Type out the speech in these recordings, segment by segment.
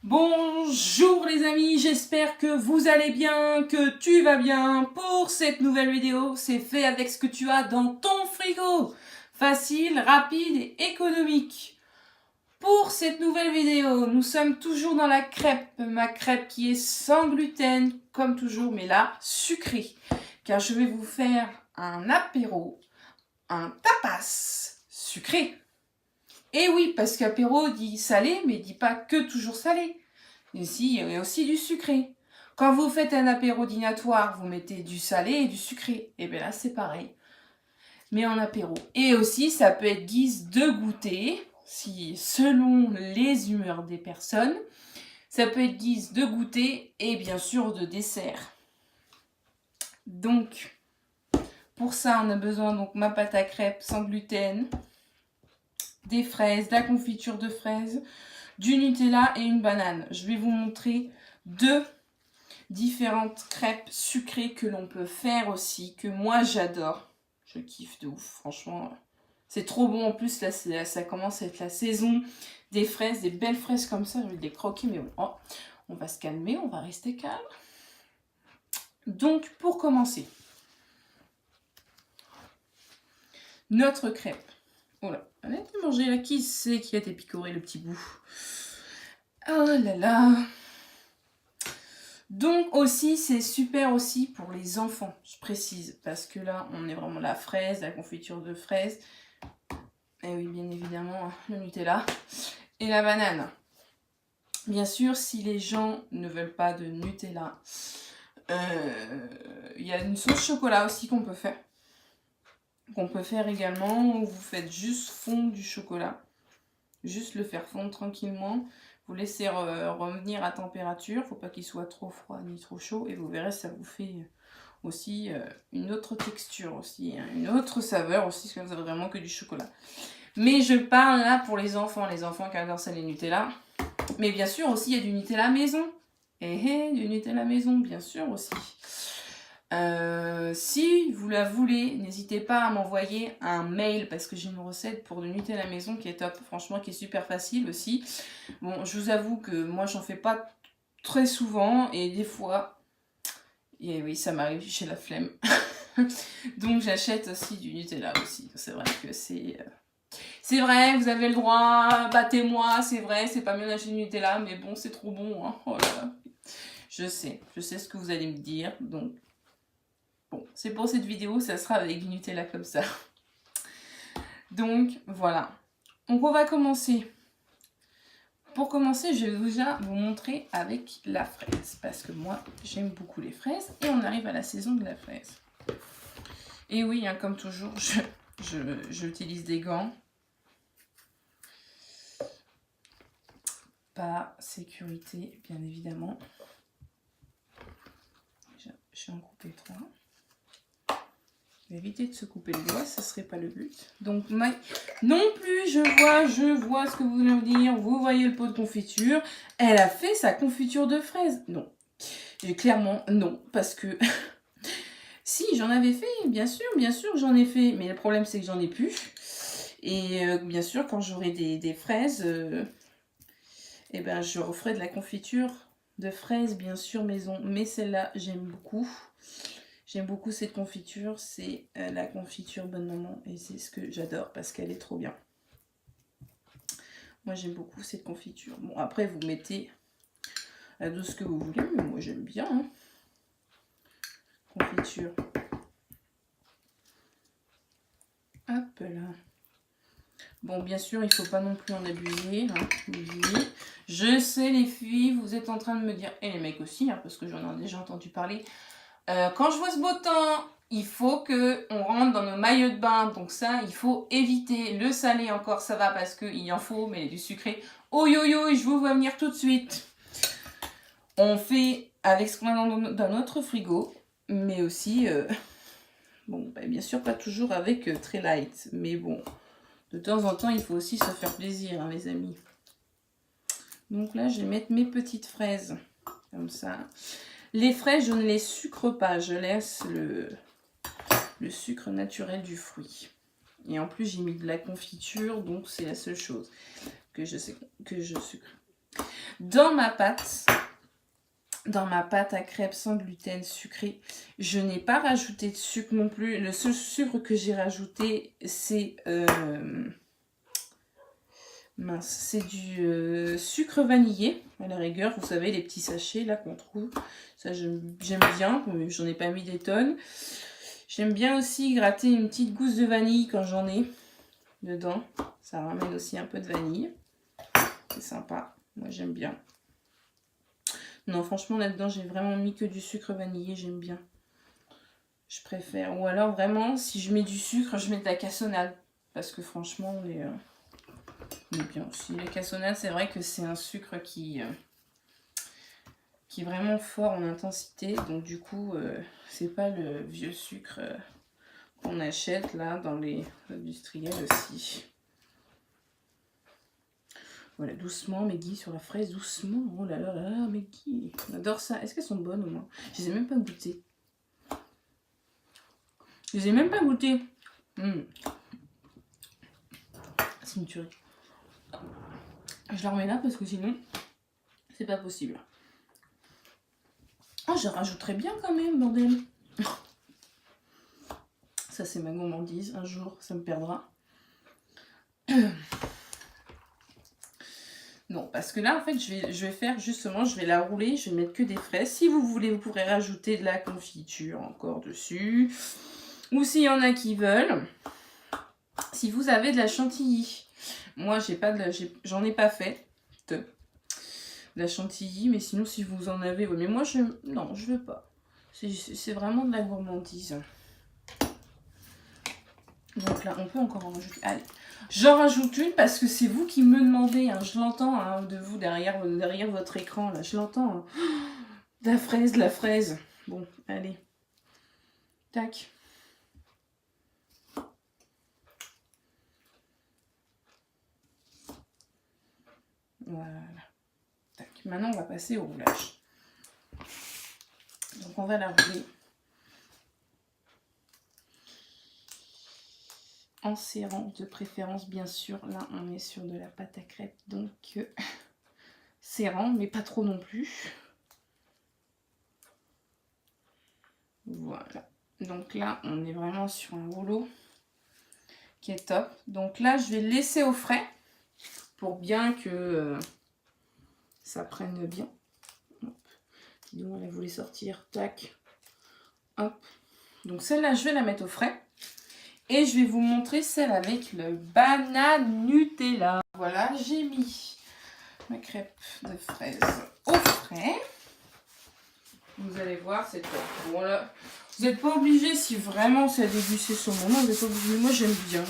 Bonjour les amis, j'espère que vous allez bien, que tu vas bien. Pour cette nouvelle vidéo, c'est fait avec ce que tu as dans ton frigo. Facile, rapide et économique. Pour cette nouvelle vidéo, nous sommes toujours dans la crêpe. Ma crêpe qui est sans gluten, comme toujours, mais là, sucrée. Car je vais vous faire un apéro, un tapas sucré. Et oui, parce qu'apéro dit salé, mais dit pas que toujours salé. Ici, il y a aussi du sucré. Quand vous faites un apéro dînatoire, vous mettez du salé et du sucré. Et bien là, c'est pareil. Mais en apéro. Et aussi, ça peut être guise de goûter, si selon les humeurs des personnes. Ça peut être guise de goûter et bien sûr de dessert. Donc, pour ça, on a besoin de ma pâte à crêpes sans gluten, des fraises, de la confiture de fraises, du Nutella et une banane. Je vais vous montrer deux différentes crêpes sucrées que l'on peut faire aussi, que moi j'adore. Je kiffe de ouf, franchement. C'est trop bon en plus, là ça commence à être la saison des fraises, des belles fraises comme ça. Je vais les croquer, mais bon, oh, on va se calmer, on va rester calme. Donc pour commencer, notre crêpe. Oh là, elle a été mangée là, qui c'est qui a été picoré le petit bout? Oh là là. Donc aussi, c'est super aussi pour les enfants, je précise, parce que là, on est vraiment la fraise, la confiture de fraise, et oui, bien évidemment, le Nutella, et la banane. Bien sûr, si les gens ne veulent pas de Nutella, il y a une sauce chocolat aussi qu'on peut faire. Qu'on peut faire également, où vous faites juste fondre du chocolat. Juste le faire fondre tranquillement. Vous laissez revenir à température. Il ne faut pas qu'il soit trop froid ni trop chaud. Et vous verrez, ça vous fait aussi une autre texture, aussi, hein, une autre saveur aussi, parce que vous avez vraiment que du chocolat. Mais je parle là pour les enfants qui adorent ça, les Nutella. Mais bien sûr aussi, il y a du Nutella maison. Du Nutella maison, bien sûr aussi. Si vous la voulez, n'hésitez pas à m'envoyer un mail parce que j'ai une recette pour du Nutella maison qui est top, franchement, qui est super facile aussi. Bon, je vous avoue que moi j'en fais pas très souvent et des fois, et oui, ça m'arrive, j'ai la flemme. Donc j'achète aussi du Nutella aussi. C'est vrai que c'est vrai, vous avez le droit, battez-moi, c'est vrai, c'est pas mieux d'acheter du Nutella, mais bon, c'est trop bon, hein. Oh là là. Je sais ce que vous allez me dire, donc bon, c'est pour cette vidéo, ça sera avec du Nutella comme ça. Donc, voilà. Donc, on va commencer. Pour commencer, je vais déjà vous montrer avec la fraise. Parce que moi, j'aime beaucoup les fraises. Et on arrive à la saison de la fraise. Et oui, hein, comme toujours, j'utilise des gants. Par sécurité, bien évidemment. Je vais en couper 3. Éviter de se couper le doigt, ce serait pas le but. Donc non plus, je vois ce que vous voulez me dire. Vous voyez le pot de confiture. Elle a fait sa confiture de fraises. Non. Et clairement, non. Parce que si, j'en avais fait, bien sûr, j'en ai fait. Mais le problème, c'est que j'en ai plus. Et bien sûr, quand j'aurai des fraises, eh ben, je referai de la confiture de fraises, bien sûr, maison. Mais celle-là, j'aime beaucoup. J'aime beaucoup cette confiture, c'est la confiture Bonne Maman et c'est ce que j'adore parce qu'elle est trop bien. Moi j'aime beaucoup cette confiture. Bon après vous mettez de ce que vous voulez, mais moi j'aime bien. Hein. Confiture. Hop là. Bon bien sûr il ne faut pas non plus en abuser. Hein, je sais les filles, vous êtes en train de me dire, et les mecs aussi, hein, parce que j'en ai déjà entendu parler. Quand je vois ce beau temps, il faut qu'on rentre dans nos maillots de bain. Donc ça, il faut éviter. Le salé encore, ça va parce qu'il en faut, mais du sucré. Oh yo yo, je vous vois venir tout de suite. On fait avec ce qu'on a dans notre frigo. Mais aussi, bon, bah, bien sûr, pas toujours avec très light. Mais bon, de temps en temps, il faut aussi se faire plaisir, hein, mes amis. Donc là, je vais mettre mes petites fraises. Comme ça. Les fraises, je ne les sucre pas, je laisse le sucre naturel du fruit. Et en plus, j'ai mis de la confiture, donc c'est la seule chose que je sucre. Dans ma pâte à crêpes sans gluten sucré, je n'ai pas rajouté de sucre non plus. Le seul sucre que j'ai rajouté, c'est du sucre vanillé, à la rigueur, vous savez, les petits sachets là qu'on trouve. Ça, j'aime bien, j'en ai pas mis des tonnes. J'aime bien aussi gratter une petite gousse de vanille quand j'en ai dedans. Ça ramène aussi un peu de vanille. C'est sympa, moi j'aime bien. Non, franchement, là-dedans, j'ai vraiment mis que du sucre vanillé, j'aime bien. Je préfère. Ou alors, vraiment, si je mets du sucre, je mets de la cassonade. Parce que franchement, on est bien aussi. La cassonade, c'est vrai que c'est un sucre qui est vraiment fort en intensité. Donc, du coup, c'est pas le vieux sucre qu'on achète, là, dans les industriels aussi. Voilà, doucement, Meggy sur la fraise, doucement. Oh là là là là, Meggy. On adore ça. Est-ce qu'elles sont bonnes au moins? Je les ai même pas goûtées. Je les ai même pas goûtées. C'est une tuerie. Je la remets là parce que sinon, c'est pas possible. Oh, je rajouterais bien quand même, bordel. Ça, c'est ma gourmandise. Un jour, ça me perdra. Non, parce que là, en fait, je vais faire justement, je vais la rouler, je vais mettre que des fraises. Si vous voulez, vous pourrez rajouter de la confiture encore dessus. Ou s'il y en a qui veulent. Si vous avez de la chantilly. Moi, j'en ai pas fait. De la chantilly, mais sinon, si vous en avez... Oui, mais moi, non, je veux pas. C'est vraiment de la gourmandise. Donc là, on peut encore en rajouter. Allez, j'en rajoute une parce que c'est vous qui me demandez. Hein. Je l'entends hein, de vous derrière votre écran. Là, je l'entends. Hein. De la fraise. Bon, allez. Tac. Voilà. Tac. Maintenant, on va passer au roulage. Donc, on va la rouler. En serrant de préférence, bien sûr. Là, on est sur de la pâte à crêpes. Donc, serrant, mais pas trop non plus. Voilà. Donc là, on est vraiment sur un rouleau qui est top. Donc là, je vais le laisser au frais pour bien que ça prenne bien. Donc, elle voulait sortir. Tac. Hop. Donc celle-là, je vais la mettre au frais. Et je vais vous montrer celle avec le banane Nutella. Voilà, j'ai mis ma crêpe de fraise au frais. Vous allez voir, c'est top. Bon, là, vous n'êtes pas obligé, si vraiment c'est à déguster sur le moment, vous n'êtes pas obligé. Moi, j'aime bien.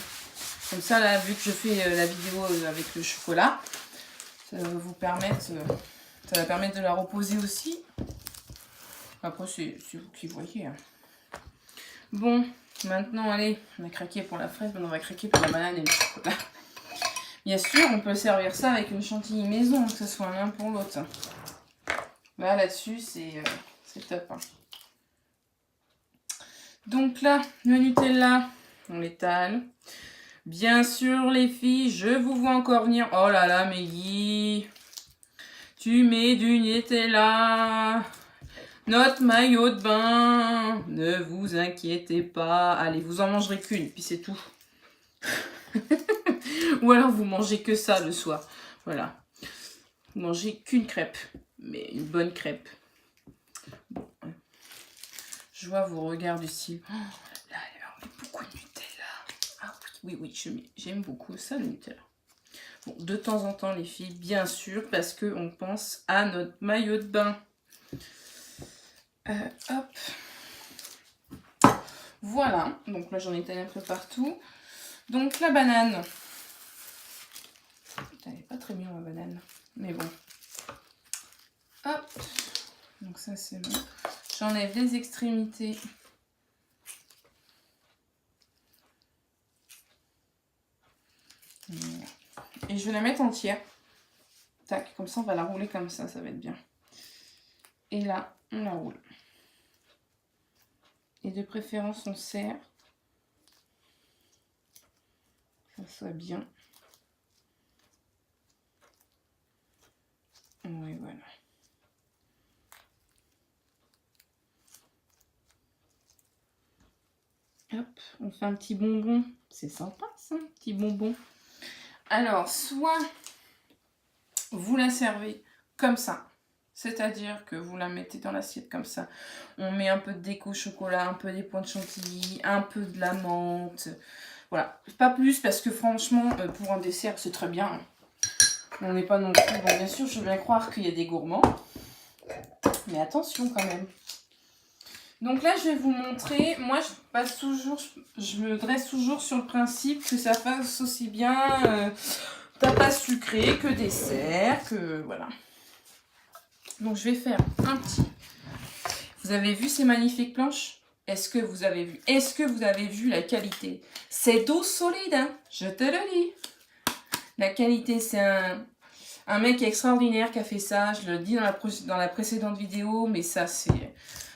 Comme ça, là, vu que je fais la vidéo avec le chocolat, ça va vous permettre, ça va permettre de la reposer aussi. Après, c'est vous qui voyez. Hein. Bon, maintenant, allez, on a craqué pour la fraise, maintenant on va craquer pour la banane et le chocolat. Bien sûr, on peut servir ça avec une chantilly maison, que ce soit l'un pour l'autre. Là-dessus, c'est top. Hein. Donc là, le Nutella, on l'étale. Bien sûr, les filles, je vous vois encore venir. Oh là là, Meggy, tu mets du Nutella. Notre maillot de bain, ne vous inquiétez pas. Allez, vous en mangerez qu'une, puis c'est tout. Ou alors vous mangez que ça le soir. Voilà. Vous mangez qu'une crêpe, mais une bonne crêpe. Bon. Je vois vos regards du style. Oh, là, il y a beaucoup de Nutella. Ah oui, j'aime beaucoup ça, le Nutella. Bon, de temps en temps, les filles, bien sûr, parce qu'on pense à notre maillot de bain. Hop. Voilà, donc là j'en ai étalé un peu partout. Donc la banane. Elle n'est pas très bien ma banane, mais bon. Hop. Donc ça c'est bon. J'enlève les extrémités. Voilà. Et je vais la mettre entière. Tac, comme ça on va la rouler comme ça va être bien. Et là, on la roule. Et de préférence, on serre. Que ça soit bien. Voilà. Hop, on fait un petit bonbon. C'est sympa ça, un petit bonbon. Alors, soit vous la servez comme ça. C'est-à-dire que vous la mettez dans l'assiette comme ça. On met un peu de déco chocolat, un peu des points de chantilly, un peu de la menthe. Voilà, pas plus parce que franchement, pour un dessert, c'est très bien. On n'est pas non plus... Bon, bien sûr, je veux bien croire qu'il y a des gourmands. Mais attention quand même. Donc là, je vais vous montrer. Moi, je me dresse toujours sur le principe que ça fasse aussi bien tapas sucré que dessert, que voilà. Donc, je vais faire un petit. Vous avez vu ces magnifiques planches? Est-ce que vous avez vu? Est-ce que vous avez vu la qualité? C'est d'eau solide, hein? Je te le dis. La qualité, c'est un mec extraordinaire qui a fait ça. Je le dis dans la précédente vidéo, mais ça, c'est...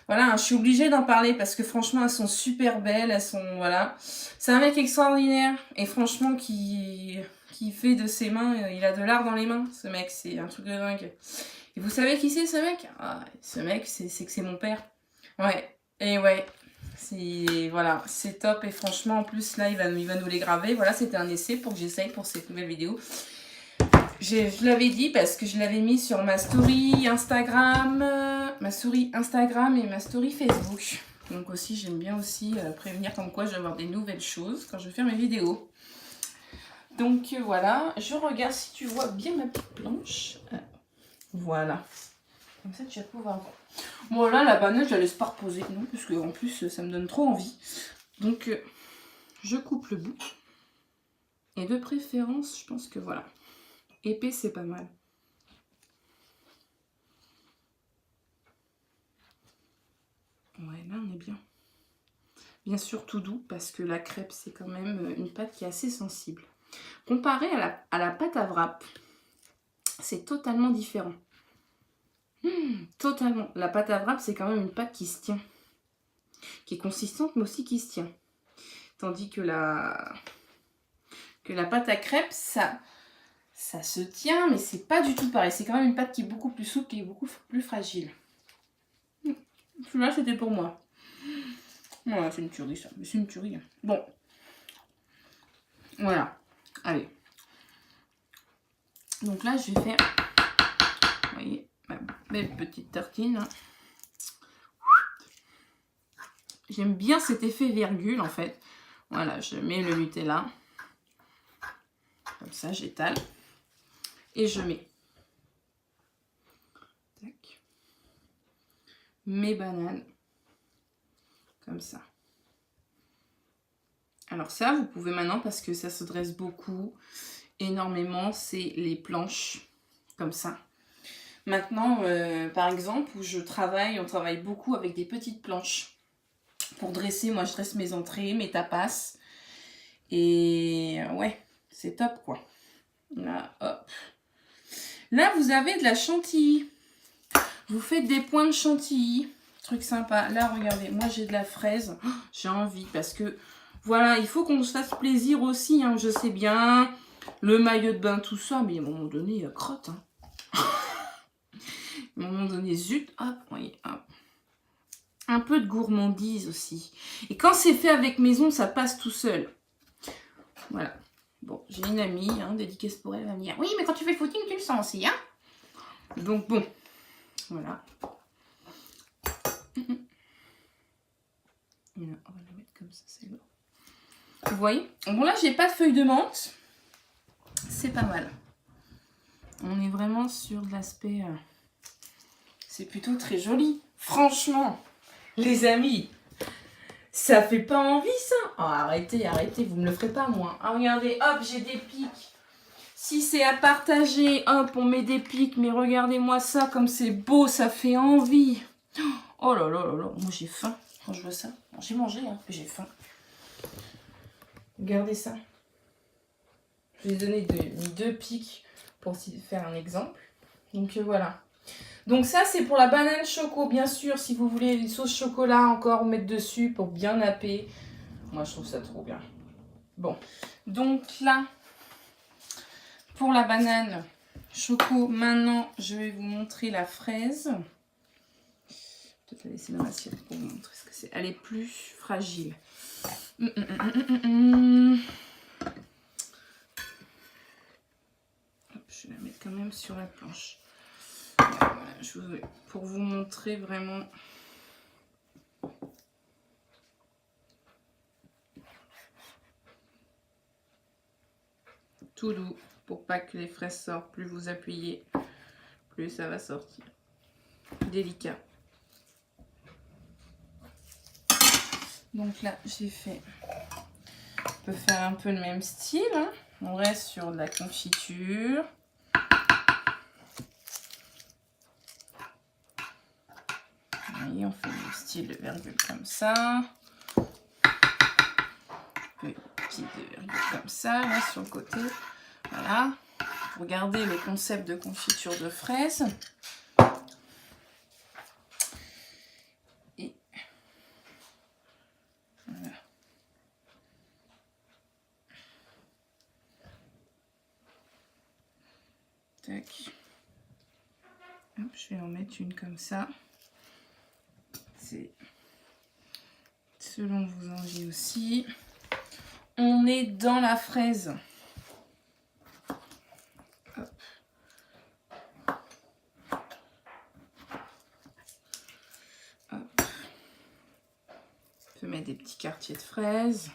Voilà, je suis obligée d'en parler parce que franchement, elles sont super belles. Elles sont... Voilà. C'est un mec extraordinaire et franchement, qui fait de ses mains... Il a de l'art dans les mains, ce mec. C'est un truc de dingue. Et vous savez qui c'est, ce mec? Ah, ce mec, c'est que c'est mon père. Ouais. Et ouais. Voilà, c'est top. Et franchement, en plus, là, il va nous les graver. Voilà, c'était un essai pour que j'essaye pour cette nouvelle vidéo. Je l'avais dit parce que je l'avais mis sur ma story Instagram et ma story Facebook. Donc aussi, j'aime bien aussi prévenir comme quoi je vais avoir des nouvelles choses quand je vais faire mes vidéos. Donc voilà, je regarde si tu vois bien ma petite planche. Voilà. Comme ça, tu vas pouvoir voir. Bon là, la banane, je la laisse pas reposer. Non, parce que en plus, ça me donne trop envie. Donc, je coupe le bout. Et de préférence, je pense que voilà. Épais, c'est pas mal. Ouais, là, on est bien. Bien sûr, tout doux, parce que la crêpe, c'est quand même une pâte qui est assez sensible. Comparé à la pâte à wrap, c'est totalement différent. Totalement. La pâte à wrap, c'est quand même une pâte qui se tient. Qui est consistante, mais aussi qui se tient. Tandis que la pâte à crêpes, ça se tient, mais c'est pas du tout pareil. C'est quand même une pâte qui est beaucoup plus souple et beaucoup plus fragile. Celui-là, c'était pour moi. Voilà, c'est une tuerie, ça. Mais c'est une tuerie. Hein. Bon. Voilà. Allez. Donc là, je vais faire... Vous voyez, ma belle petite tartine. Hein. J'aime bien cet effet virgule, en fait. Voilà, je mets le Nutella. Comme ça, j'étale. Et je mets tac, mes bananes. Comme ça. Alors ça, vous pouvez maintenant, parce que ça se dresse beaucoup, énormément, c'est les planches. Comme ça. Maintenant, par exemple, où je travaille, on travaille beaucoup avec des petites planches. Pour dresser, moi je dresse mes entrées, mes tapas. Et ouais, c'est top quoi. Là, hop. Là, vous avez de la chantilly. Vous faites des points de chantilly. Truc sympa. Là, regardez, moi j'ai de la fraise. Oh, j'ai envie parce que, voilà, il faut qu'on se fasse plaisir aussi. Hein, je sais bien, le maillot de bain, tout ça. Mais à un moment donné, crotte. Hein. À un moment donné, zut. Hop, voyez, hop. Un peu de gourmandise aussi. Et quand c'est fait avec maison, ça passe tout seul. Voilà. Bon, j'ai une amie, hein, dédicace pour elle, elle va me dire oui, mais quand tu fais le footing, tu le sens aussi, hein. Donc bon, voilà. Et là, on va la mettre comme ça, c'est bon. Vous voyez? Bon, là, j'ai pas de feuilles de menthe. C'est pas mal. On est vraiment sur de l'aspect... C'est plutôt très joli. Franchement, les amis, ça fait pas envie, ça. Oh, arrêtez, arrêtez, vous me le ferez pas, moi. Ah, regardez, hop, j'ai des pics. Si c'est à partager, hop, on met des pics. Mais regardez-moi ça, comme c'est beau, ça fait envie. Oh là là là là, moi j'ai faim quand je vois ça. Bon, j'ai mangé, hein, mais j'ai faim. Regardez ça. Je vais donner deux pics pour faire un exemple. Donc voilà. Donc ça, c'est pour la banane choco. Bien sûr, si vous voulez une sauce chocolat encore mettre dessus pour bien napper. Moi, je trouve ça trop bien. Bon. Donc là, pour la banane choco, maintenant, je vais vous montrer la fraise. Peut-être la laisser dans l'assiette pour vous montrer ce que c'est. Elle est plus fragile. Hop, je vais la mettre quand même sur la planche. Voilà, pour vous montrer vraiment. Tout doux pour pas que les fraises sortent. Plus vous appuyez, plus ça va sortir. Délicat. Donc là, j'ai fait. On peut faire un peu le même style. Hein. On reste sur de la confiture. Et on fait le style de virgule comme ça. Petit de virgule comme ça, là sur le côté. Voilà. Regardez le concept de confiture de fraises. Et voilà. Tac. Hop, je vais en mettre une comme ça. C'est selon vos envies aussi. On est dans la fraise. Hop. Hop. On peut mettre des petits quartiers de fraises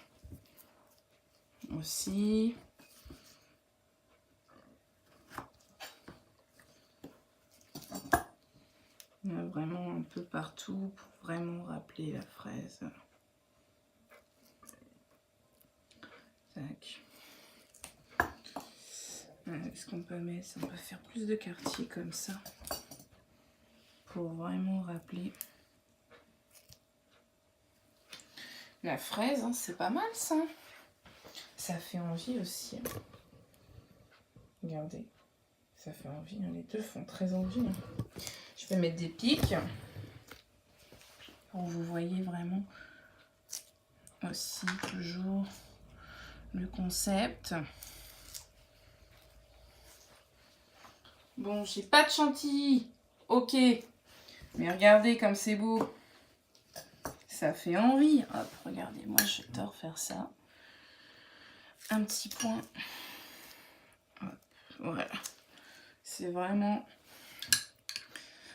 aussi. Il y en a vraiment un peu partout pour vraiment rappeler la fraise. Tac. Qu'est-ce qu'on peut mettre? On peut faire plus de quartiers comme ça pour vraiment rappeler la fraise. Hein, c'est pas mal ça. Ça fait envie aussi. Hein. Regardez, ça fait envie. Hein. Les deux font très envie. Hein. Je vais mettre des pics pour que vous voyez vraiment aussi toujours le concept. Bon, j'ai pas de chantilly, ok, mais regardez comme c'est beau, ça fait envie. Hop, regardez, moi j'adore faire ça. Un petit point, hop, voilà, c'est vraiment...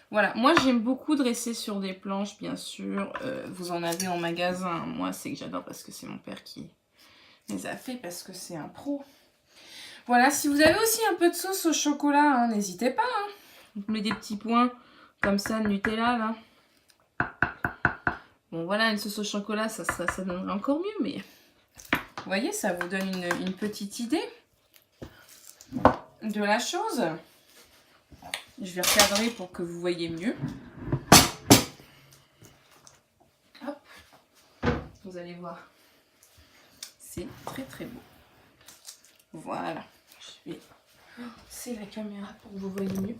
Voilà, moi j'aime beaucoup dresser sur des planches, bien sûr, vous en avez en magasin, moi c'est que j'adore parce que c'est mon père qui les a fait, parce que c'est un pro. Voilà, si vous avez aussi un peu de sauce au chocolat, hein, n'hésitez pas. Hein. Vous mettez des petits points comme ça de Nutella, là. Bon, voilà, une sauce au chocolat, ça donnerait encore mieux, mais... Vous voyez, ça vous donne une petite idée de la chose. Je vais recadrer pour que vous voyez mieux. Hop. Vous allez voir. C'est très, très beau. Voilà. Je vais... C'est la caméra pour que vous voyez mieux.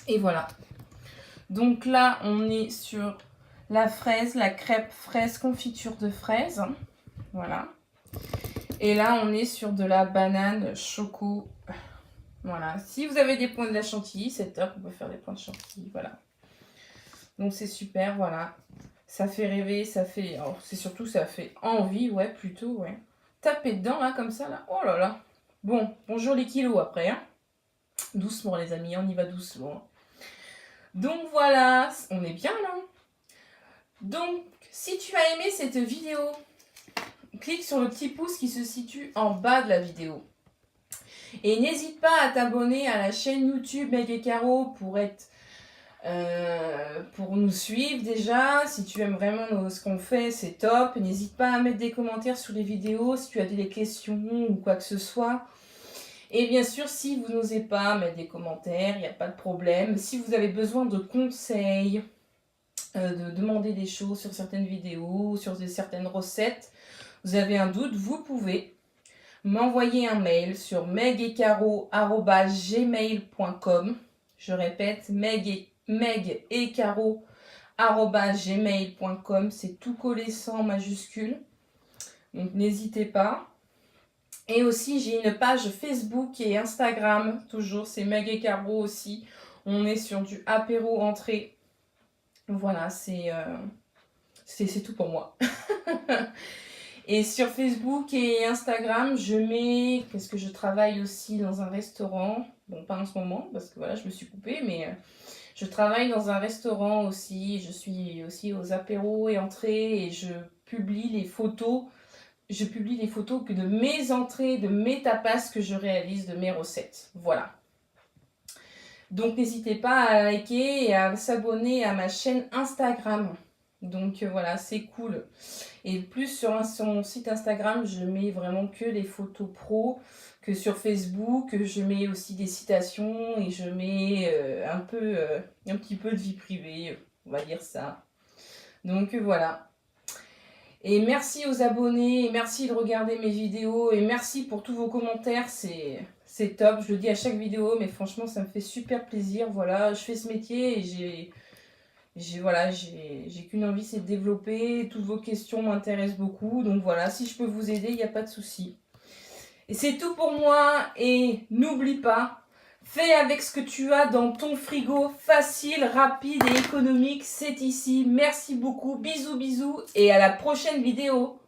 Et voilà. Donc là, on est sur la fraise, la crêpe fraise confiture de fraise. Voilà. Et là, on est sur de la banane choco. Voilà. Si vous avez des points de la chantilly, c'est top. On peut faire des points de chantilly. Voilà. Donc c'est super. Voilà. Ça fait rêver. Ça fait... Alors, c'est surtout, ça fait envie. Ouais, plutôt. Ouais. Tapez dedans, là, comme ça. Là. Oh là là. Bon, bonjour les kilos après. Hein. Doucement, les amis. On y va doucement. Donc voilà, on est bien là. Donc, si tu as aimé cette vidéo, clique sur le petit pouce qui se situe en bas de la vidéo. Et n'hésite pas à t'abonner à la chaîne YouTube Meg et Caro pour nous suivre déjà. Si tu aimes vraiment ce qu'on fait, c'est top. N'hésite pas à mettre des commentaires sur les vidéos si tu as des questions ou quoi que ce soit. Et bien sûr, si vous n'osez pas mettre des commentaires, il n'y a pas de problème. Si vous avez besoin de conseils, de demander des choses sur certaines vidéos, sur certaines recettes, vous avez un doute, vous pouvez m'envoyer un mail sur megecaro@gmail.com. Je répète, megecaro@gmail.com. C'est tout collé sans majuscule. Donc n'hésitez pas. Et aussi, j'ai une page Facebook et Instagram, toujours, c'est Meg et Caro aussi. On est sur du apéro entrée. Voilà, c'est C'est tout pour moi. Et sur Facebook et Instagram, je mets, parce que je travaille aussi dans un restaurant, bon pas en ce moment, parce que voilà, je me suis coupée, mais je travaille dans un restaurant aussi, je suis aussi aux apéros et entrées, et je publie les photos de mes entrées, de mes tapas que je réalise, de mes recettes. Voilà. Donc n'hésitez pas à liker et à s'abonner à ma chaîne Instagram. Donc voilà, c'est cool. Et plus sur mon site Instagram, je mets vraiment que les photos pro, que sur Facebook, je mets aussi des citations et je mets un petit peu de vie privée, on va dire ça. Donc voilà. Et merci aux abonnés, et merci de regarder mes vidéos, et merci pour tous vos commentaires, c'est top. Je le dis à chaque vidéo, mais franchement, ça me fait super plaisir. Voilà, je fais ce métier et j'ai qu'une envie, c'est de développer. Toutes vos questions m'intéressent beaucoup. Donc voilà, si je peux vous aider, il n'y a pas de souci. Et c'est tout pour moi. Et n'oublie pas, fais avec ce que tu as dans ton frigo. Facile, rapide et économique. C'est ici. Merci beaucoup. Bisous, bisous. Et à la prochaine vidéo.